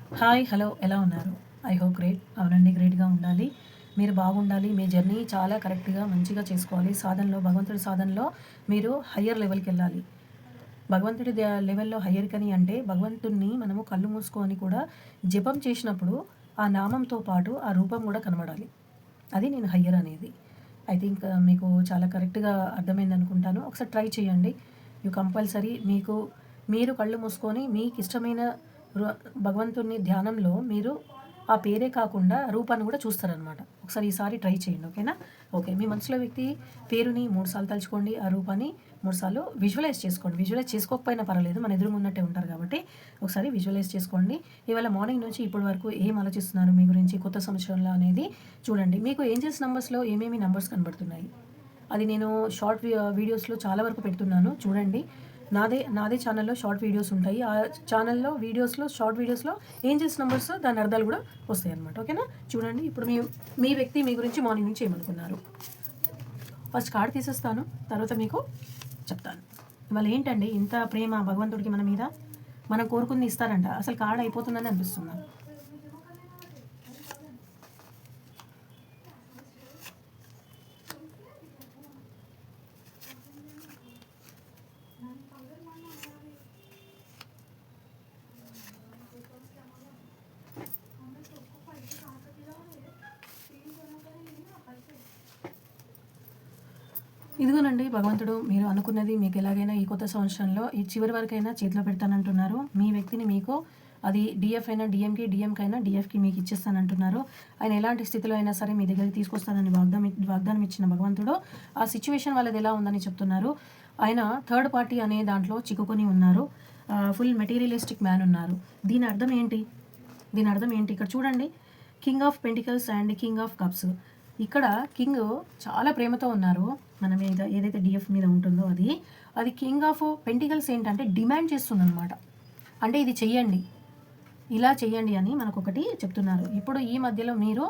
Hi hello ఎలా ఉన్నారు? I hope great. అవునండి, గ్రేట్‌గా ఉండాలి. మీరు బాగుండాలి. మీ జర్నీ చాలా కరెక్ట్‌గా మంచిగా చేసుకోవాలి. సాధనలో భగవంతుడి సాధనలో మీరు హయ్యర్ లెవెల్‌కెళ్ళాలి. భగవంతుడి లెవెల్‌లో హయ్యర్‌కని అంటే భగవంతుడిని మనము కళ్ళు మూసుకొని కూడా జపం చేసినప్పుడు ఆ నామంతో పాటు ఆ రూపం కూడా కనబడాలి. అది నేను హయ్యర్ అనేది. ఐ థింక్ మీకు చాలా కరెక్ట్‌గా అర్థమైందనుకుంటాను. ఒకసారి ట్రై చేయండి. యూ కంపల్సరీ మీరు కళ్ళు మూసుకొని మీకిష్టమైన రు భగవంతుడిని ధ్యానంలో మీరు ఆ పేరే కాకుండా రూపాన్ని కూడా చూస్తారనమాట. ఒకసారి ఈసారి ట్రై చేయండి. ఓకేనా? ఓకే. మీ మనసులో వ్యక్తి పేరుని 3 సార్లు తలుచుకోండి. ఆ రూపాన్ని 3 సార్లు విజువలైజ్ చేసుకోండి. విజువలైజ్ చేసుకోకపోయినా పర్వాలేదు. మన ఎదురుగా ఉన్నట్టే ఉంటారు కాబట్టి ఒకసారి విజువలైజ్ చేసుకోండి. ఇవాళ మార్నింగ్ నుంచి ఇప్పటి వరకు ఏం ఆలోచిస్తున్నారు మీ గురించి కొత్త సంవత్సరంలో అనేది చూడండి. మీకు ఏంజెల్స్ నంబర్స్‌లో ఏమేమి నంబర్స్ కనబడుతున్నాయి? అది నేను వీడియోస్‌లో చాలా వరకు పెడుతున్నాను చూడండి. నాదే ఛానల్‌లో షార్ట్ వీడియోస్ ఉంటాయి. ఆ ఛానల్‌లో షార్ట్ వీడియోస్‌లో ఏంజెల్స్ నంబర్స్ దాని అర్థాలు కూడా వస్తాయన్నమాట. ఓకేనా? చూడండి. ఇప్పుడు మీ వ్యక్తి మీ గురించి మార్నింగ్ నుంచి ఏమనుకున్నారు? ఫస్ట్ కార్డ్ తీసేస్తాను. తర్వాత మీకు చెప్తాను. ఇవాళ ఏంటండి ఇంత ప్రేమ భగవంతుడికి మన మీద? మనం కోరుకుంది ఇస్తారంట. అసలు కార్డ్ అయిపోతుందని అనిపిస్తుంది నాకు. ఇదిగోనండి భగవంతుడు మీరు అనుకున్నది మీకు ఎలాగైనా ఈ కొత్త సంవత్సరంలో ఈ చివరి వరకైనా చేతిలో పెడతానంటున్నారు. మీ వ్యక్తిని మీకు అది డీఎఫ్ అయినా డీఎంకైనా డీఎఫ్‌కి మీకు ఇచ్చేస్తానంటున్నారు. ఆయన ఎలాంటి స్థితిలో అయినా సరే మీ దగ్గరికి తీసుకొస్తానని వాగ్దానం ఇచ్చిన భగవంతుడు ఆ సిట్యుయేషన్ వాళ్ళది ఎలా ఉందని చెప్తున్నారు. ఆయన థర్డ్ పార్టీ అనే దాంట్లో చిక్కుకొని ఉన్నారు. ఫుల్ మెటీరియలిస్టిక్ మ్యాన్ ఉన్నారు. దీని అర్థం ఏంటి? ఇక్కడ చూడండి. King of pentacles and king of cups. ఇక్కడ కింగ్ చాలా ప్రేమతో ఉన్నారు. మన మీద ఏదైతే డీఎఫ్ మీద ఉంటుందో అది కింగ్ ఆఫ్ పెంటికల్స్ ఏంటంటే డిమాండ్ చేస్తుందనమాట. అంటే ఇది చెయ్యండి, ఇలా చెయ్యండి అని మనకొకటి చెప్తున్నారు. ఇప్పుడు ఈ మధ్యలో మీరు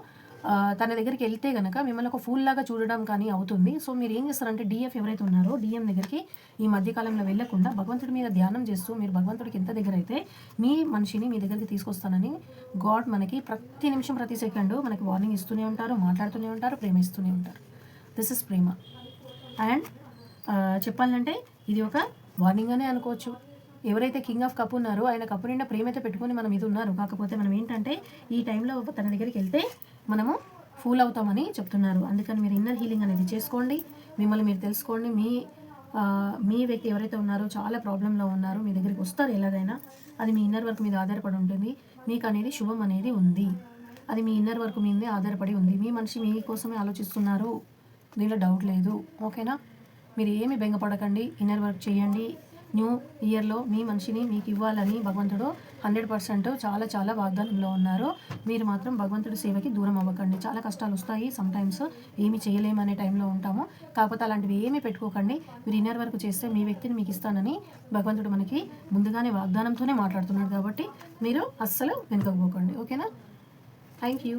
తన దగ్గరికి వెళ్తే గనక మిమ్మల్ని ఒక ఫూల్ లాగా చూడడం కానీ అవుతుంది. సో మీరు ఏం చేస్తారంటే డీఎఫ్ ఎవరైతే ఉన్నారో డీఎం దగ్గరికి ఈ మధ్య కాలంలో వెళ్ళకుండా భగవంతుడి మీద ధ్యానం చేస్తూ మీరు భగవంతుడికి ఎంత దగ్గర అయితే మీ మనిషిని మీ దగ్గరికి తీసుకొస్తానని గాడ్ మనకి ప్రతి నిమిషం ప్రతి సెకండ్ మనకి వార్నింగ్ ఇస్తూనే ఉంటారు, మాట్లాడుతూనే ఉంటారు, ప్రేమిస్తూనే ఉంటారు. This is Prema. అండ్ చెప్పాలంటే ఇది ఒక వార్నింగ్ అనే అనుకోవచ్చు. ఎవరైతే కింగ్ ఆఫ్ కప్ ఉన్నారో ఆయన కప్పు నిండా ప్రేమ అయితే పెట్టుకొని మనం ఇది ఉన్నారు. కాకపోతే మనం ఏంటంటే ఈ టైంలో తన దగ్గరికి వెళ్తే మనము ఫూల్ అవుతామని చెప్తున్నారు. అందుకని మీరు ఇన్నర్ హీలింగ్ అనేది చేసుకోండి. మిమ్మల్ని మీరు తెలుసుకోండి. మీ వ్యక్తి ఎవరైతే ఉన్నారో చాలా ప్రాబ్లంలో ఉన్నారు, మీ దగ్గరికి వస్తారు ఎలాగైనా. అది మీ ఇన్నర్ వర్క్ మీద ఆధారపడి ఉంటుంది. మీకు అనేది శుభం అనేది ఉంది. అది మీ ఇన్నర్ వర్క్ మీదే ఆధారపడి ఉంది. మీ మనిషి మీకోసమే ఆలోచిస్తున్నారు, దీనిలో డౌట్ లేదు. ఓకేనా? మీరు ఏమి బెంగపడకండి. ఇన్నర్ వర్క్ చేయండి. న్యూ ఇయర్లో మీ మనిషిని మీకు ఇవ్వాలని భగవంతుడు 100% చాలా చాలా వాగ్దానంలో ఉన్నారు. మీరు మాత్రం భగవంతుడి సేవకి దూరం అవ్వకండి. చాలా కష్టాలు వస్తాయి. సమ్టైమ్స్ ఏమి చేయలేమనే టైంలో ఉంటాము. కాకపోతే అలాంటివి ఏమీ పెట్టుకోకండి. మీరు ఇన్నర్ వర్క్ చేస్తే మీ వ్యక్తిని మీకు ఇస్తానని భగవంతుడు మనకి ముందుగానే వాగ్దానంతోనే మాట్లాడుతున్నాడు. కాబట్టి మీరు అస్సలు వెనుకపోకండి. ఓకేనా? Thank you.